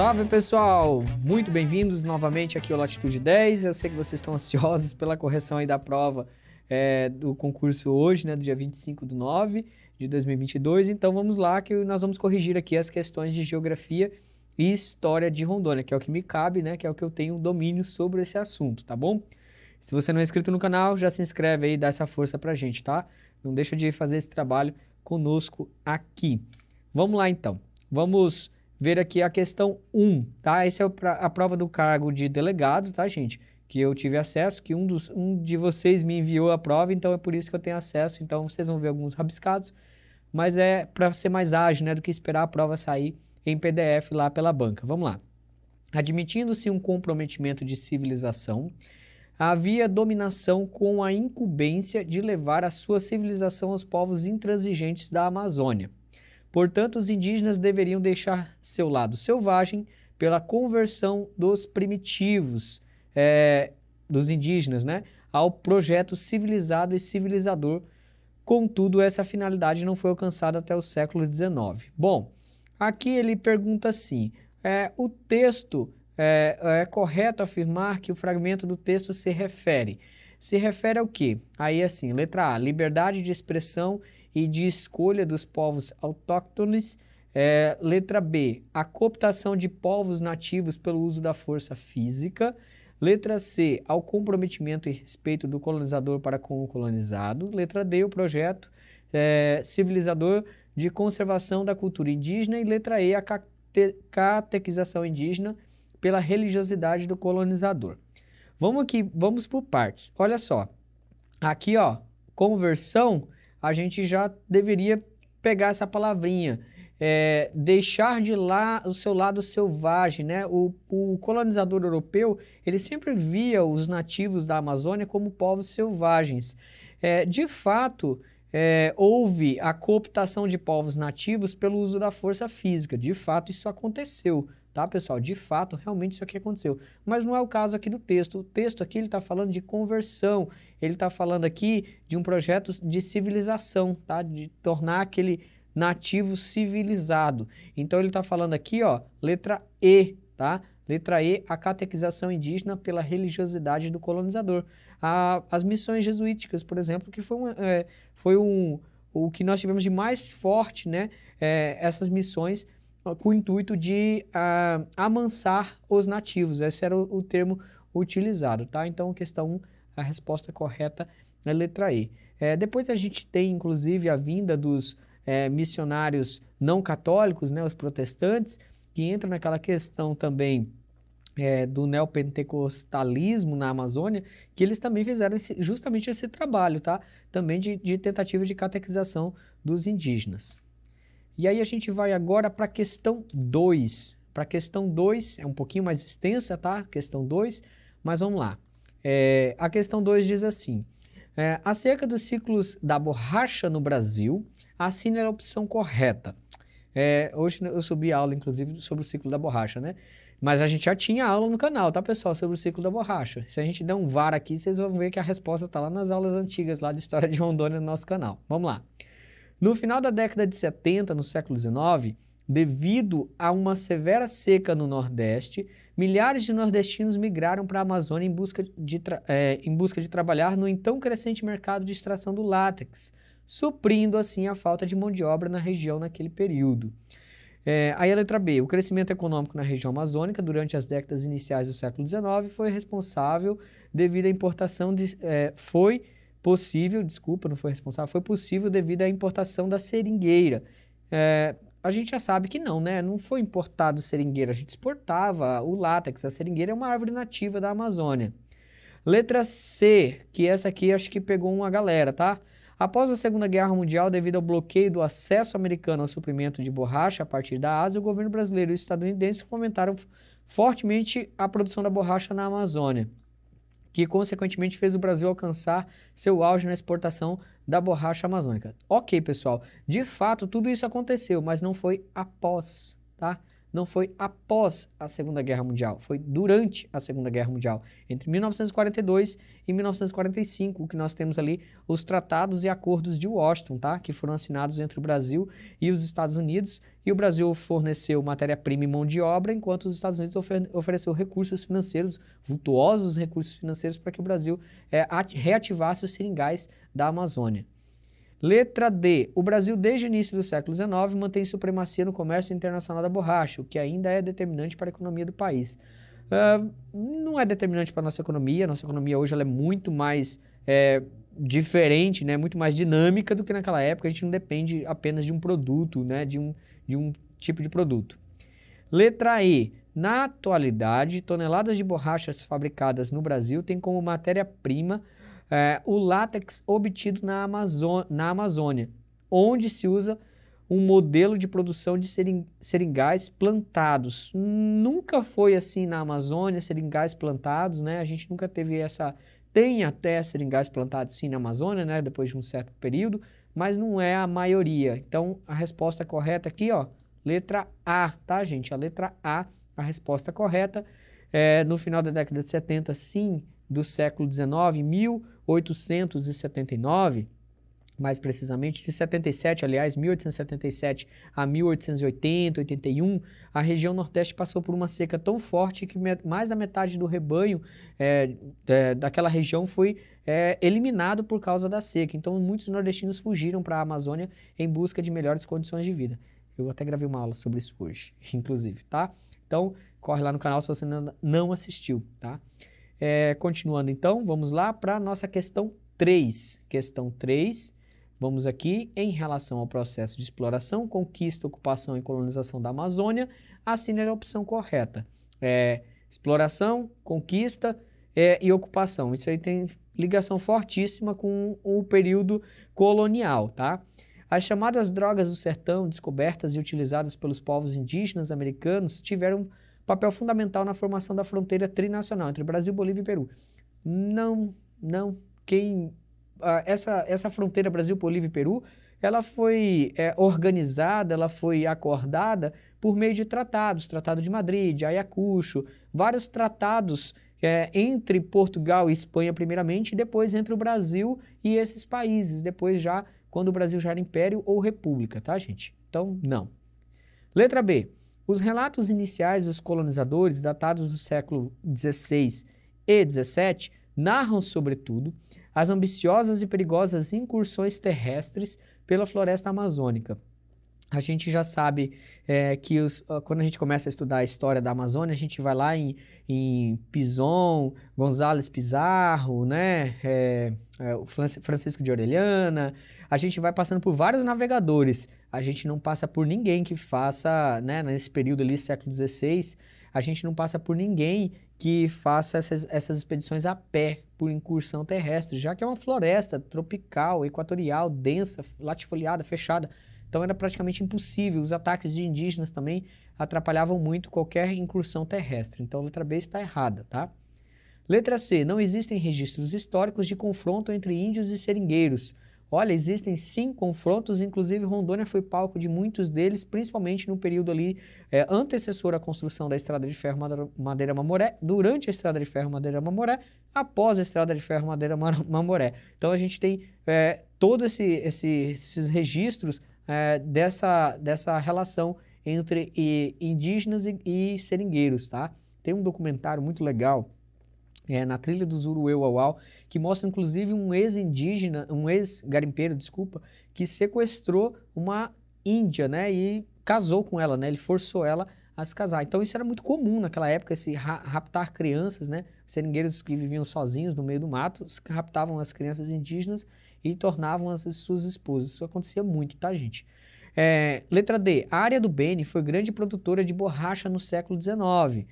Salve pessoal, muito bem-vindos novamente aqui ao Latitude 10. Eu sei que vocês estão ansiosos pela correção aí da prova do concurso hoje, né, do dia 25/9 de 2022. Então vamos lá que nós vamos corrigir aqui as questões de geografia e história de Rondônia, que é o que me cabe, né, que é o que eu tenho domínio sobre esse assunto, tá bom? Se você não é inscrito no canal, já se inscreve aí, dá essa força pra gente, tá? Não deixa de fazer esse trabalho conosco aqui. Vamos lá então, vamos ver aqui a questão 1, tá? Essa é a prova do cargo de delegado, tá, gente? Que eu tive acesso, que um de vocês me enviou a prova, então é por isso que eu tenho acesso. Então vocês vão ver alguns rabiscados, mas é para ser mais ágil, né, do que esperar a prova sair em PDF lá pela banca. Vamos lá. Admitindo-se um comprometimento de civilização, havia dominação com a incumbência de levar a sua civilização aos povos intransigentes da Amazônia. Portanto, os indígenas deveriam deixar seu lado selvagem pela conversão dos primitivos, dos indígenas, né, ao projeto civilizado e civilizador. Contudo, essa finalidade não foi alcançada até o século XIX. Bom, aqui ele pergunta assim, o texto, é correto afirmar que o fragmento do texto se refere? Se refere ao quê? Aí assim, letra A, liberdade de expressão e de escolha dos povos autóctones. Letra B, a cooptação de povos nativos pelo uso da força física. Letra C, ao comprometimento e respeito do colonizador para com o colonizado. Letra D, o projeto civilizador de conservação da cultura indígena. E letra E, a catequização indígena pela religiosidade do colonizador. Vamos por partes. Olha só, aqui ó, conversão, a gente já deveria pegar essa palavrinha, deixar de lá o seu lado selvagem, né? O colonizador europeu, ele sempre via os nativos da Amazônia como povos selvagens. De fato, houve a cooptação de povos nativos pelo uso da força física. De fato, isso aconteceu, tá, pessoal? De fato, realmente isso aqui aconteceu. Mas não é o caso aqui do texto. O texto aqui ele está falando de conversão. Ele está falando aqui de um projeto de civilização, tá? De tornar aquele nativo civilizado. Então, ele está falando aqui, ó, letra E, tá? Letra E, a catequização indígena pela religiosidade do colonizador. As missões jesuíticas, por exemplo, que foi o que nós tivemos de mais forte, né? Essas missões com o intuito de amansar os nativos. Esse era o termo utilizado, tá? Então, questão 1, a resposta correta é a letra E. Depois a gente tem, inclusive, a vinda dos missionários não católicos, né, os protestantes, que entram naquela questão também do neopentecostalismo na Amazônia, que eles também fizeram justamente esse trabalho, tá? Também de tentativa de catequização dos indígenas. E aí a gente vai agora para a questão 2. Para a questão 2, é um pouquinho mais extensa, tá? Questão 2, mas vamos lá. A questão 2 diz assim, acerca dos ciclos da borracha no Brasil, assine a opção correta. Hoje eu subi a aula, inclusive, sobre o ciclo da borracha, né? Mas a gente já tinha aula no canal, tá, pessoal? Sobre o ciclo da borracha. Se a gente der um VAR aqui, vocês vão ver que a resposta está lá nas aulas antigas, lá de História de Rondônia no nosso canal. Vamos lá. No final da década de 70, no século XIX, devido a uma severa seca no Nordeste, milhares de nordestinos migraram para a Amazônia em busca de trabalhar no então crescente mercado de extração do látex, suprindo assim a falta de mão de obra na região naquele período. Aí a letra B, o crescimento econômico na região amazônica durante as décadas iniciais do século XIX foi responsável devido à importação foi possível devido à importação da seringueira. A gente já sabe que não, né? Não foi importado seringueira, a gente exportava o látex. A seringueira é uma árvore nativa da Amazônia. Letra C, que essa aqui acho que pegou uma galera, tá? Após a Segunda Guerra Mundial, devido ao bloqueio do acesso americano ao suprimento de borracha a partir da Ásia, o governo brasileiro e os estadunidenses fomentaram fortemente a produção da borracha na Amazônia, que consequentemente fez o Brasil alcançar seu auge na exportação da borracha amazônica. Ok, pessoal, de fato tudo isso aconteceu, mas não foi após, tá? não foi após a Segunda Guerra Mundial, foi durante a Segunda Guerra Mundial, entre 1942 e 1945, que nós temos ali os tratados e acordos de Washington, tá? Que foram assinados entre o Brasil e os Estados Unidos, e o Brasil forneceu matéria-prima e mão de obra, enquanto os Estados Unidos ofereceu recursos financeiros, vultuosos recursos financeiros, para que o Brasil reativasse os seringais da Amazônia. Letra D. O Brasil, desde o início do século XIX, mantém supremacia no comércio internacional da borracha, o que ainda é determinante para a economia do país. Não é determinante para a nossa economia hoje ela é muito mais diferente, né? Muito mais dinâmica do que naquela época. A gente não depende apenas de um produto, né? De um tipo de produto. Letra E. Na atualidade, toneladas de borrachas fabricadas no Brasil têm como matéria-prima o látex obtido na Amazônia, onde se usa um modelo de produção de seringais plantados. Nunca foi assim na Amazônia, seringais plantados, né? A gente nunca teve essa... Tem até seringais plantados sim na Amazônia, né? Depois de um certo período, mas não é a maioria. Então, a resposta correta aqui, ó, letra A, tá, gente? A letra A, a resposta correta. No final da década de 70, sim, do século XIX, 1879, mais precisamente, de 77, aliás, 1877 a 1880, 81, a região Nordeste passou por uma seca tão forte que mais da metade do rebanho daquela região foi eliminado por causa da seca. Então, muitos nordestinos fugiram para a Amazônia em busca de melhores condições de vida. Eu até gravei uma aula sobre isso hoje, inclusive, tá? Então, corre lá no canal se você não assistiu, tá? Continuando então, vamos lá para a nossa questão 3. Questão 3, vamos aqui, em relação ao processo de exploração, conquista, ocupação e colonização da Amazônia, assine a opção correta. Exploração, conquista e ocupação. Isso aí tem ligação fortíssima com o período colonial, tá? As chamadas drogas do sertão, descobertas e utilizadas pelos povos indígenas americanos, tiveram papel fundamental na formação da fronteira trinacional entre Brasil, Bolívia e Peru. Não. Essa fronteira Brasil, Bolívia e Peru, ela foi organizada, ela foi acordada por meio de tratados, Tratado de Madrid, de Ayacucho, vários tratados entre Portugal e Espanha primeiramente, e depois entre o Brasil e esses países, depois já quando o Brasil já era império ou república, tá, gente? Então, não. Letra B. Os relatos iniciais dos colonizadores, datados do século XVI e XVII, narram, sobretudo, as ambiciosas e perigosas incursões terrestres pela floresta amazônica. A gente já sabe que quando a gente começa a estudar a história da Amazônia, a gente vai lá em Pinzón, González Pizarro, né? O Francisco de Orellana. A gente vai passando por vários navegadores. A gente não passa por ninguém que faça, né, nesse período ali, século XVI, a gente não passa por ninguém que faça essas expedições a pé, por incursão terrestre, já que é uma floresta tropical, equatorial, densa, latifoliada, fechada. Então era praticamente impossível. Os ataques de indígenas também atrapalhavam muito qualquer incursão terrestre. Então a letra B está errada, tá? Letra C. Não existem registros históricos de confronto entre índios e seringueiros. Olha, existem sim confrontos, inclusive Rondônia foi palco de muitos deles, principalmente no período ali antecessor à construção da Estrada de Ferro Madeira-Mamoré, durante a Estrada de Ferro Madeira-Mamoré, após a Estrada de Ferro Madeira-Mamoré. Então a gente tem todos esses registros dessa relação entre indígenas e seringueiros, tá? Tem um documentário muito legal, na trilha do Zuruê-Uauau, que mostra inclusive um ex-indígena, um ex-garimpeiro, desculpa, que sequestrou uma índia, né, e casou com ela, né, ele forçou ela a se casar. Então isso era muito comum naquela época, esse raptar crianças, né, os seringueiros que viviam sozinhos no meio do mato, raptavam as crianças indígenas e tornavam as suas esposas. Isso acontecia muito, tá, gente? Letra D. A área do Beni foi grande produtora de borracha no século XIX,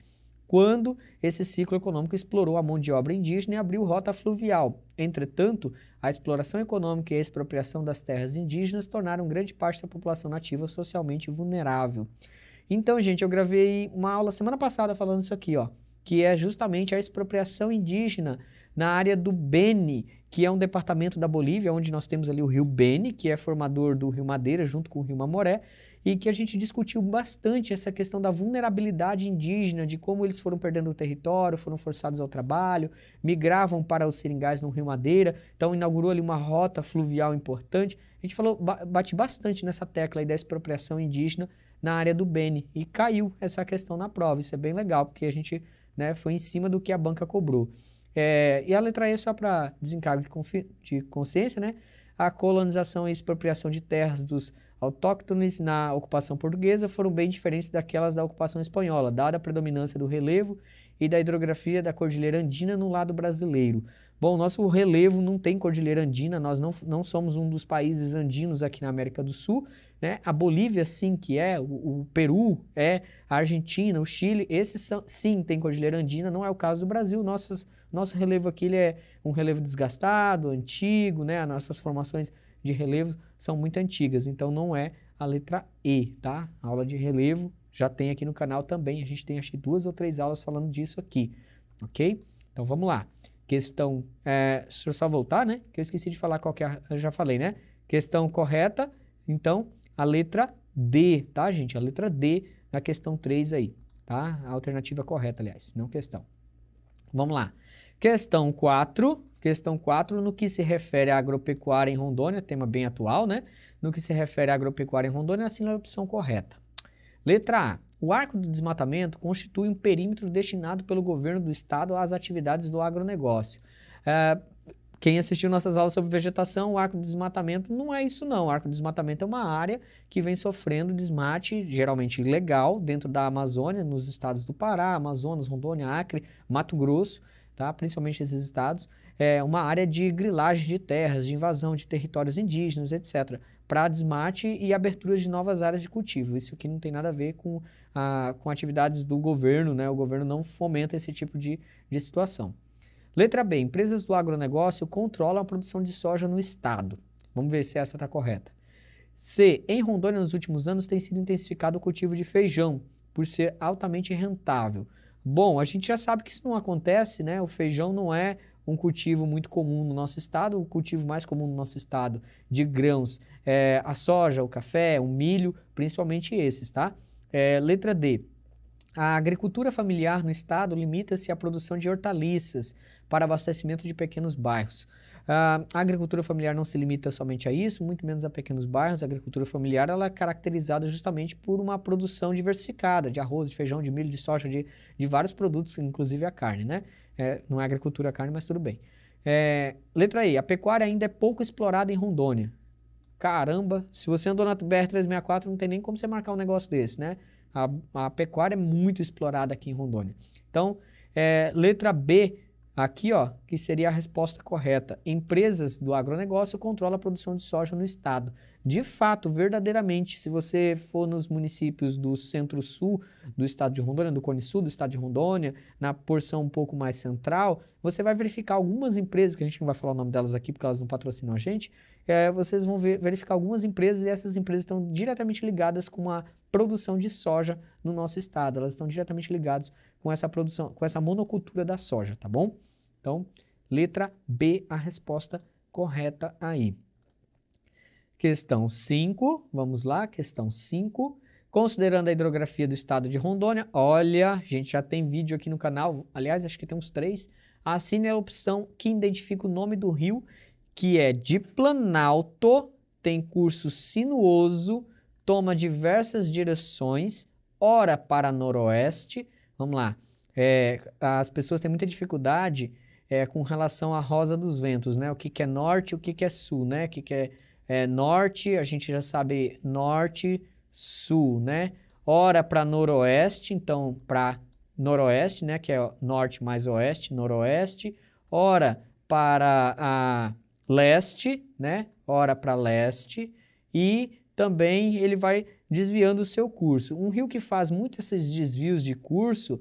quando esse ciclo econômico explorou a mão de obra indígena e abriu rota fluvial. Entretanto, a exploração econômica e a expropriação das terras indígenas tornaram grande parte da população nativa socialmente vulnerável. Então, gente, eu gravei uma aula semana passada falando isso aqui, ó, que é justamente a expropriação indígena na área do Beni, que é um departamento da Bolívia, onde nós temos ali o rio Beni, que é formador do rio Madeira, junto com o rio Mamoré, e que a gente discutiu bastante essa questão da vulnerabilidade indígena, de como eles foram perdendo o território, foram forçados ao trabalho, migravam para os seringais no rio Madeira, então inaugurou ali uma rota fluvial importante. A gente falou, bate bastante nessa tecla aí da expropriação indígena na área do Beni, e caiu essa questão na prova. Isso é bem legal, porque a gente, né, foi em cima do que a banca cobrou. E a letra E, só para desencargo de consciência, né? A colonização e expropriação de terras dos autóctones na ocupação portuguesa foram bem diferentes daquelas da ocupação espanhola, dada a predominância do relevo e da hidrografia da Cordilheira Andina no lado brasileiro. Bom, nosso relevo não tem Cordilheira Andina, nós não somos um dos países andinos aqui na América do Sul, né? A Bolívia sim que é, o Peru é, a Argentina, o Chile, esses sim tem Cordilheira Andina, não é o caso do Brasil. Nosso relevo aqui ele é um relevo desgastado, antigo, né? As nossas formações de relevo são muito antigas, então não é a letra E, tá? A aula de relevo já tem aqui no canal também, a gente tem acho que 2 ou 3 aulas falando disso aqui, ok? Então vamos lá. Questão, deixa eu só voltar, né? Que eu esqueci de falar qual que é, eu já falei, né? Questão correta, então a letra D, tá, gente? A letra D na questão 3 aí, tá? A alternativa correta, aliás, não questão. Vamos lá. Questão 4, no que se refere à agropecuária em Rondônia, tema bem atual, né? No que se refere à agropecuária em Rondônia, assina a opção correta. Letra A. O Arco do Desmatamento constitui um perímetro destinado pelo governo do estado às atividades do agronegócio. Quem assistiu nossas aulas sobre vegetação, o Arco do Desmatamento não é isso não. O Arco do Desmatamento é uma área que vem sofrendo desmate, geralmente ilegal, dentro da Amazônia, nos estados do Pará, Amazonas, Rondônia, Acre, Mato Grosso, tá? Principalmente esses estados. É uma área de grilagem de terras, de invasão de territórios indígenas, etc., para desmate e abertura de novas áreas de cultivo. Isso aqui não tem nada a ver com atividades do governo, né? O governo não fomenta esse tipo de situação. Letra B. Empresas do agronegócio controlam a produção de soja no estado. Vamos ver se essa está correta. C. Em Rondônia, nos últimos anos, tem sido intensificado o cultivo de feijão, por ser altamente rentável. Bom, a gente já sabe que isso não acontece, né? O feijão não é um cultivo muito comum no nosso estado. O cultivo mais comum no nosso estado de grãos é a soja, o café, o milho, principalmente esses, tá? Letra D. A agricultura familiar no estado limita-se à produção de hortaliças para abastecimento de pequenos bairros. A agricultura familiar não se limita somente a isso, muito menos a pequenos bairros. A agricultura familiar ela é caracterizada justamente por uma produção diversificada de arroz, de feijão, de milho, de soja, de vários produtos, inclusive a carne, né? Não é agricultura a carne, mas tudo bem. Letra E. A pecuária ainda é pouco explorada em Rondônia. Caramba, se você andou na BR-364, não tem nem como você marcar um negócio desse, né? A pecuária é muito explorada aqui em Rondônia. Então, letra B, aqui, ó, que seria a resposta correta. Empresas do agronegócio controlam a produção de soja no estado. De fato, verdadeiramente, se você for nos municípios do centro-sul do estado de Rondônia, do Cone Sul do estado de Rondônia, na porção um pouco mais central, você vai verificar algumas empresas, que a gente não vai falar o nome delas aqui porque elas não patrocinam a gente, vocês vão verificar algumas empresas e essas empresas estão diretamente ligadas com a produção de soja no nosso estado. Elas estão diretamente ligadas com essa produção, com essa monocultura da soja, tá bom? Então, letra B, a resposta correta aí. Questão 5, vamos lá, questão 5. Considerando a hidrografia do estado de Rondônia, olha, a gente já tem vídeo aqui no canal, aliás, acho que tem uns 3. Assine a opção que identifica o nome do rio, que é de Planalto, tem curso sinuoso, toma diversas direções, ora para noroeste. Vamos lá, as pessoas têm muita dificuldade com relação à rosa dos ventos, né? O que é norte, o que é sul, né? O que é norte, a gente já sabe norte, sul, né? Ora para noroeste, então para noroeste, né? Que é norte mais oeste, noroeste. Ora para a leste, né? Ora para leste. E também ele vai desviando o seu curso. Um rio que faz muitos esses desvios de curso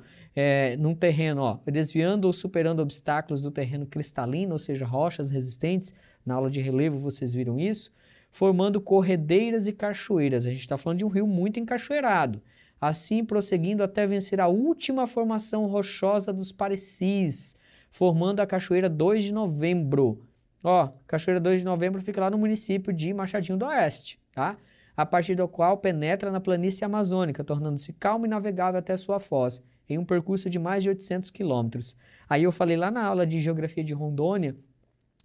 num terreno, ó, desviando ou superando obstáculos do terreno cristalino, ou seja, rochas resistentes. Na aula de relevo vocês viram isso, formando corredeiras e cachoeiras. A gente está falando de um rio muito encachoeirado. Assim, prosseguindo até vencer a última formação rochosa dos Parecis, formando a Cachoeira 2 de Novembro. Ó, Cachoeira 2 de Novembro fica lá no município de Machadinho do Oeste, tá? A partir do qual penetra na planície amazônica, tornando-se calmo e navegável até sua foz, em um percurso de mais de 800 quilômetros. Aí eu falei lá na aula de Geografia de Rondônia,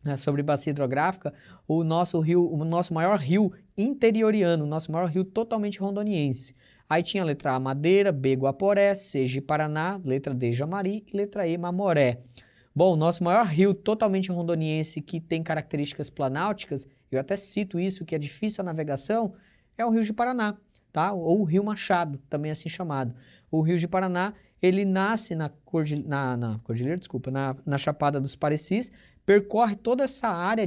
né, sobre bacia hidrográfica, o nosso maior rio interioriano, o nosso maior rio totalmente rondoniense. Aí tinha a letra A, Madeira, B, Guaporé, C, Ji-Paraná, letra D, Jamari e letra E, Mamoré. Bom, o nosso maior rio totalmente rondoniense que tem características planáuticas, eu até cito isso, que é difícil a navegação, é o Rio Ji-Paraná, tá? Ou o Rio Machado, também assim chamado. O Rio Ji-Paraná, ele nasce na Chapada dos Parecis, percorre toda essa área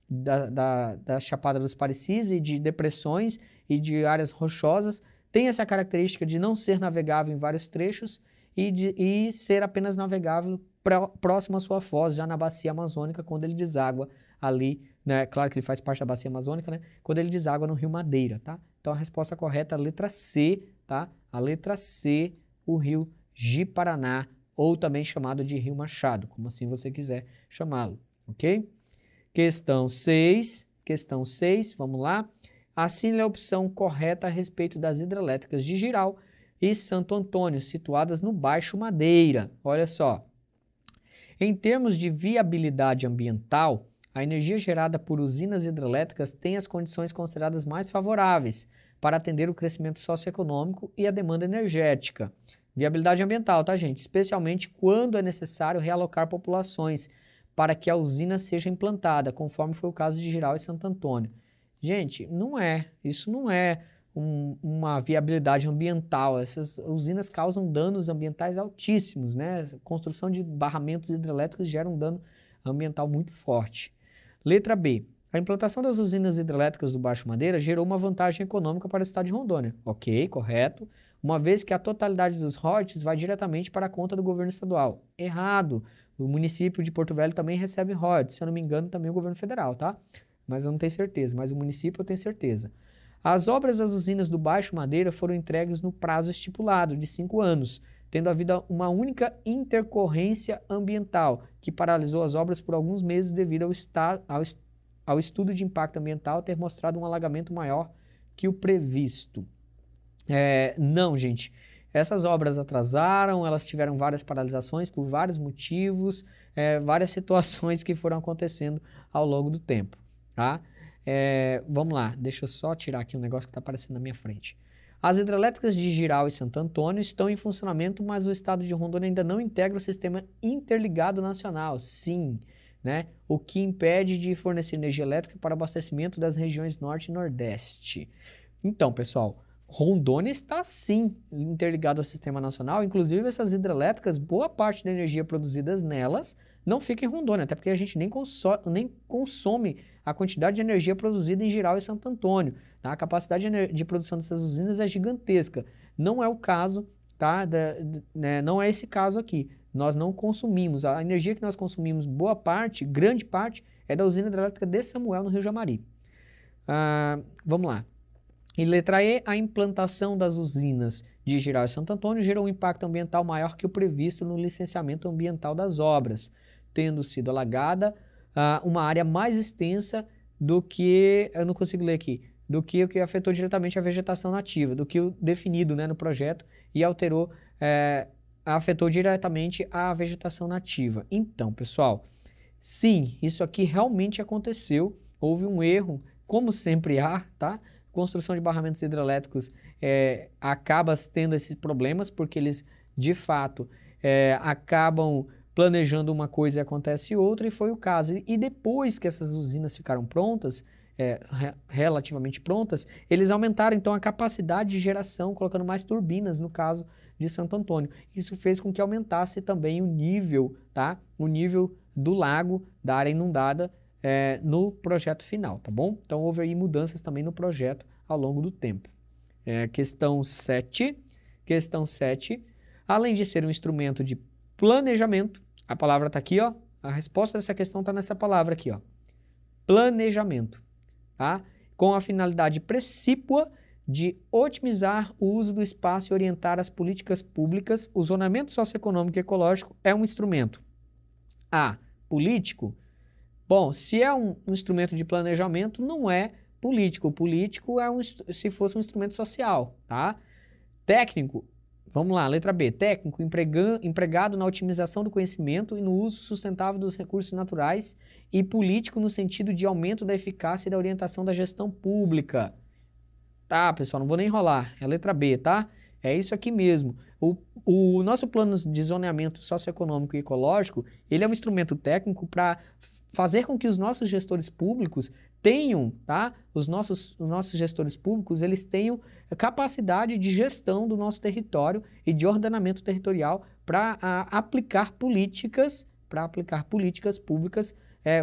da Chapada dos Parecis e de depressões e de áreas rochosas, tem essa característica de não ser navegável em vários trechos e ser apenas navegável próximo à sua foz, já na bacia amazônica, quando ele deságua ali, né? Claro que ele faz parte da bacia amazônica, né? Quando ele deságua no Rio Madeira, tá? Então a resposta correta é a letra C, tá? A letra C, o Rio Ji-Paraná, ou também chamado de Rio Machado, como assim você quiser chamá-lo, ok? Questão 6, vamos lá. Assine a opção correta a respeito das hidrelétricas de Jirau e Santo Antônio, situadas no Baixo Madeira. Olha só. Em termos de viabilidade ambiental, a energia gerada por usinas hidrelétricas tem as condições consideradas mais favoráveis para atender o crescimento socioeconômico e a demanda energética. Viabilidade ambiental, tá, gente? Especialmente quando é necessário realocar populações para que a usina seja implantada, conforme foi o caso de Jirau e Santo Antônio. Gente, isso não é uma viabilidade ambiental. Essas usinas causam danos ambientais altíssimos, né? A construção de barramentos hidrelétricos gera um dano ambiental muito forte. Letra B. A implantação das usinas hidrelétricas do Baixo Madeira gerou uma vantagem econômica para o estado de Rondônia. Ok, correto. Uma vez que a totalidade dos royalties vai diretamente para a conta do governo estadual. Errado. O município de Porto Velho também recebe royalties, se eu não me engano, também o governo federal, tá? Mas eu não tenho certeza, mas o município eu tenho certeza. As obras das usinas do Baixo Madeira foram entregues no prazo estipulado, de 5 anos, tendo havido uma única intercorrência ambiental, que paralisou as obras por alguns meses devido ao estudo de impacto ambiental ter mostrado um alagamento maior que o previsto. Não, gente. Essas obras atrasaram, elas tiveram várias paralisações por vários motivos, várias situações que foram acontecendo ao longo do tempo, tá? Vamos lá, deixa eu só tirar aqui um negócio que está aparecendo na minha frente. As hidrelétricas de Jirau e Santo Antônio estão em funcionamento, mas o estado de Rondônia ainda não integra o sistema interligado nacional, sim, né? O que impede de fornecer energia elétrica para abastecimento das regiões Norte e Nordeste. Então, pessoal, Rondônia está sim interligado ao sistema nacional, inclusive essas hidrelétricas, boa parte da energia produzida nelas não fica em Rondônia, até porque a gente nem consome a quantidade de energia produzida em Jirau e Santo Antônio. Tá? A capacidade de produção dessas usinas é gigantesca. Não é o caso, tá? Não é esse caso aqui. Nós não consumimos. A energia que nós consumimos, boa parte, grande parte, é da usina hidrelétrica de Samuel, no Rio Jamari. Vamos lá. E letra E, a implantação das usinas de Jirau e Santo Antônio gerou um impacto ambiental maior que o previsto no licenciamento ambiental das obras, tendo sido alagada uma área mais extensa do que, eu não consigo ler aqui, do que o que afetou diretamente a vegetação nativa, do que o definido, né, no projeto e afetou diretamente a vegetação nativa. Então, pessoal, sim, isso aqui realmente aconteceu, houve um erro, como sempre há, tá? Construção de barramentos hidrelétricos acaba tendo esses problemas, porque eles, de fato, acabam planejando uma coisa e acontece outra, e foi o caso. E depois que essas usinas ficaram prontas, relativamente prontas, eles aumentaram, então, a capacidade de geração, colocando mais turbinas, no caso de Santo Antônio. Isso fez com que aumentasse também o nível, tá? O nível do lago, da área inundada, no projeto final, tá bom? Então, houve aí mudanças também no projeto ao longo do tempo. Questão 7. Além de ser um instrumento de planejamento, a palavra está aqui, ó. A resposta dessa questão está nessa palavra aqui, ó. Planejamento, tá? Com a finalidade precípua de otimizar o uso do espaço e orientar as políticas públicas, o zonamento socioeconômico e ecológico é um instrumento A, político? Bom, se é um instrumento de planejamento, não é político. O político é se fosse um instrumento social, tá? Técnico, vamos lá, letra B. Técnico, empregado na otimização do conhecimento e no uso sustentável dos recursos naturais, e político no sentido de aumento da eficácia e da orientação da gestão pública. Tá, pessoal, não vou nem enrolar. É a letra B, tá? É isso aqui mesmo. O nosso plano de zoneamento socioeconômico e ecológico, ele é um instrumento técnico para fazer com que os nossos gestores públicos tenham, tá? Os nossos gestores públicos, eles tenham capacidade de gestão do nosso território e de ordenamento territorial para aplicar políticas públicas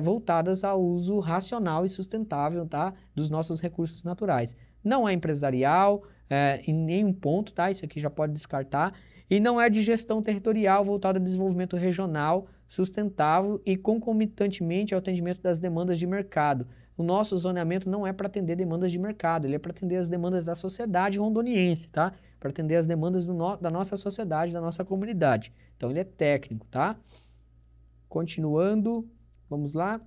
voltadas ao uso racional e sustentável, tá? Dos nossos recursos naturais. Não é empresarial, em nenhum ponto, tá? Isso aqui já pode descartar. E não é de gestão territorial voltada ao desenvolvimento regional, sustentável e concomitantemente ao atendimento das demandas de mercado. O nosso zoneamento não é para atender demandas de mercado, ele é para atender as demandas da sociedade rondoniense, tá? Para atender as demandas da nossa sociedade, da nossa comunidade. Então, ele é técnico, tá? Continuando, vamos lá.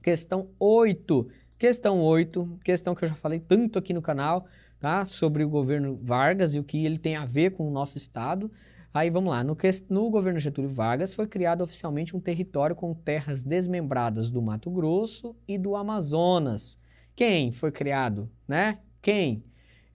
Questão 8. Questão 8, questão que eu já falei tanto aqui no canal, tá? Sobre o governo Vargas e o que ele tem a ver com o nosso estado. Aí vamos lá, no governo Getúlio Vargas foi criado oficialmente um território com terras desmembradas do Mato Grosso e do Amazonas. Quem foi criado, né? Quem?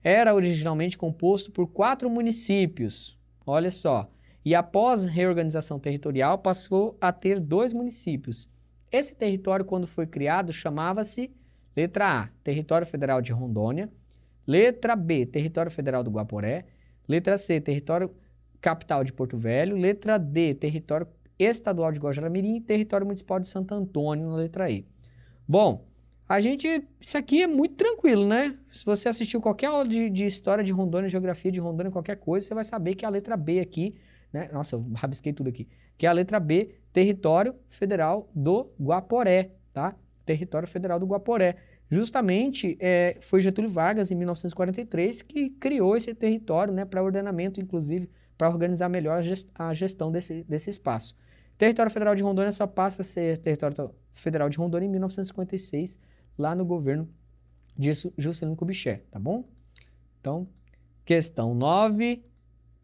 Era originalmente composto por 4 municípios, olha só. E após reorganização territorial passou a ter 2 municípios. Esse território, quando foi criado, chamava-se letra A, Território Federal de Rondônia, letra B, Território Federal do Guaporé, letra C, Território Capital de Porto Velho, letra D, Território Estadual de Guajará-Mirim e Território Municipal de Santo Antônio, na letra E. Bom, isso aqui é muito tranquilo, né? Se você assistiu qualquer aula de história de Rondônia, geografia de Rondônia, qualquer coisa, você vai saber que a letra B aqui, né? Nossa, eu rabisquei tudo aqui. Que é a letra B, Território Federal do Guaporé, tá? Território Federal do Guaporé. Justamente foi Getúlio Vargas, em 1943, que criou esse território, né, para ordenamento, inclusive, para organizar melhor a gestão desse espaço. Território Federal de Rondônia só passa a ser Território Federal de Rondônia em 1956, lá no governo de Juscelino Kubitschek, tá bom? Então, questão 9,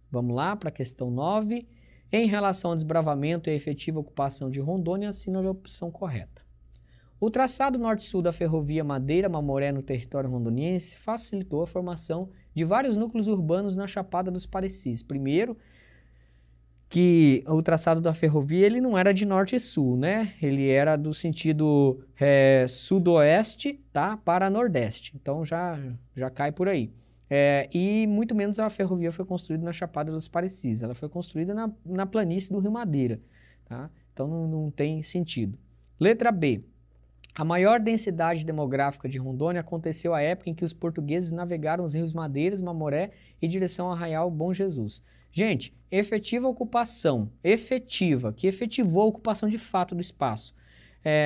vamos lá para a questão 9. Em relação ao desbravamento e a efetiva ocupação de Rondônia, assina a opção correta. O traçado norte-sul da ferrovia Madeira-Mamoré no território rondoniense facilitou a formação de vários núcleos urbanos na Chapada dos Parecis. Primeiro, que o traçado da ferrovia ele não era de norte e sul, né? Ele era do sentido sudoeste, tá? Para nordeste. Então já cai por aí. E muito menos a ferrovia foi construída na Chapada dos Parecis. Ela foi construída na planície do Rio Madeira, tá? Então não tem sentido. Letra B. A maior densidade demográfica de Rondônia aconteceu à época em que os portugueses navegaram os rios Madeiras, Mamoré em direção ao Arraial Bom Jesus. Gente, efetiva ocupação, que efetivou a ocupação de fato do espaço.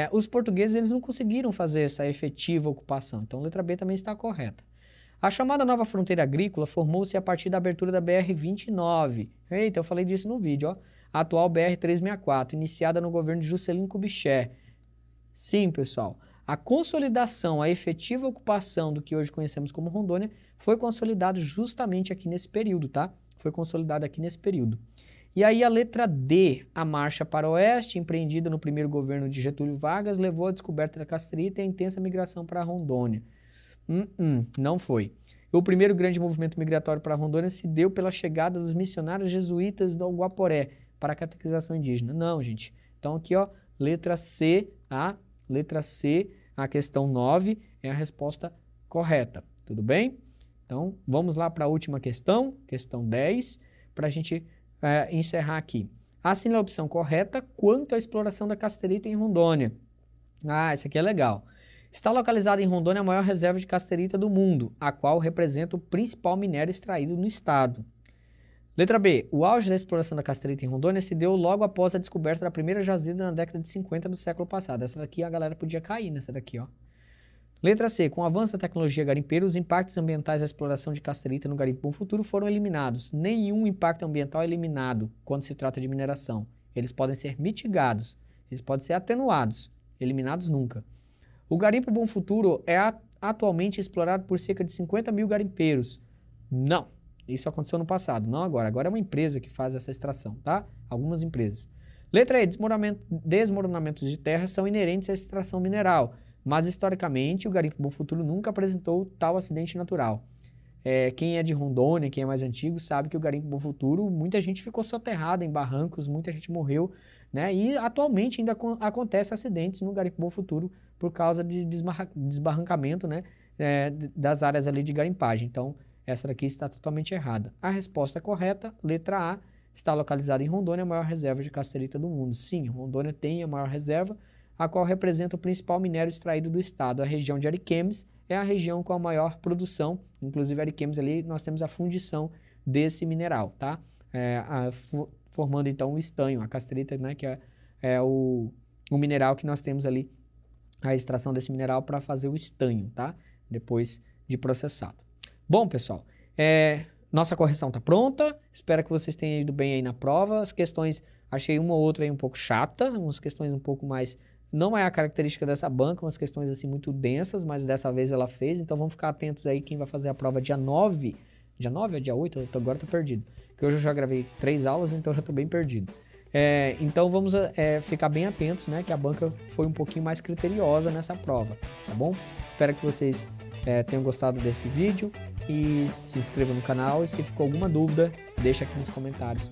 Os portugueses eles não conseguiram fazer essa efetiva ocupação, então a letra B também está correta. A chamada nova fronteira agrícola formou-se a partir da abertura da BR-29. Eita, eu falei disso no vídeo, ó. A atual BR-364, iniciada no governo de Juscelino Kubitschek. Sim, pessoal, a consolidação, a efetiva ocupação do que hoje conhecemos como Rondônia foi consolidado justamente aqui nesse período, tá? Foi consolidada aqui nesse período. E aí a letra D, a marcha para o oeste, empreendida no primeiro governo de Getúlio Vargas, levou à descoberta da Casterita e a intensa migração para Rondônia. Não foi. O primeiro grande movimento migratório para Rondônia se deu pela chegada dos missionários jesuítas do Guaporé para a catequização indígena. Não, gente. Então aqui, ó, letra C, tá? Letra C, a questão 9 é a resposta correta, tudo bem? Então, vamos lá para a última questão, questão 10, para a gente encerrar aqui. Assine a opção correta quanto à exploração da casterita em Rondônia. Esse aqui é legal. Está localizada em Rondônia a maior reserva de casterita do mundo, a qual representa o principal minério extraído no estado. Letra B. O auge da exploração da casterita em Rondônia se deu logo após a descoberta da primeira jazida na década de 50 do século passado. Essa daqui a galera podia cair nessa daqui, ó. Letra C. Com o avanço da tecnologia garimpeira, os impactos ambientais da exploração de casterita no garimpo futuro foram eliminados. Nenhum impacto ambiental é eliminado quando se trata de mineração. Eles podem ser mitigados. Eles podem ser atenuados, eliminados nunca. O garimpo Bom Futuro é atualmente explorado por cerca de 50 mil garimpeiros. Não, isso aconteceu no passado, não agora. Agora é uma empresa que faz essa extração, tá? Algumas empresas. Letra E, desmoronamentos de terra são inerentes à extração mineral, mas historicamente o garimpo Bom Futuro nunca apresentou tal acidente natural. Quem é de Rondônia, quem é mais antigo, sabe que o garimpo Bom Futuro, muita gente ficou soterrada em barrancos, muita gente morreu, né? E atualmente ainda acontece acidentes no garimpo Bom Futuro por causa de desbarrancamento, né? Das áreas ali de garimpagem. Então, essa daqui está totalmente errada. A resposta correta, letra A, está localizada em Rondônia, a maior reserva de casterita do mundo. Sim, Rondônia tem a maior reserva, a qual representa o principal minério extraído do estado. A região de Ariquemes é a região com a maior produção, inclusive Ariquemes ali nós temos a fundição desse mineral, tá? Formando então o estanho, a casterita, né, que é o mineral que nós temos ali, a extração desse mineral para fazer o estanho, tá? Depois de processado. Bom, pessoal, nossa correção está pronta, espero que vocês tenham ido bem aí na prova. As questões, achei uma ou outra aí um pouco chata, umas questões um pouco mais... Não é a característica dessa banca, umas questões assim muito densas, mas dessa vez ela fez, então vamos ficar atentos aí quem vai fazer a prova dia 9. Dia 9 ou dia 8? Agora eu tô perdido, porque hoje eu já gravei 3 aulas, então eu já tô bem perdido. Então vamos ficar bem atentos, né, que a banca foi um pouquinho mais criteriosa nessa prova, tá bom? Espero que vocês tenham gostado desse vídeo e se inscrevam no canal, e se ficou alguma dúvida, deixa aqui nos comentários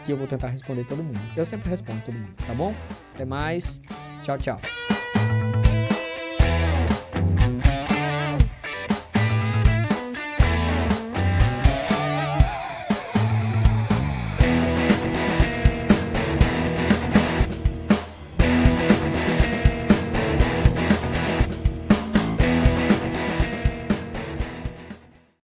que eu vou tentar responder todo mundo. Eu sempre respondo todo mundo, tá bom? Até mais, tchau, tchau.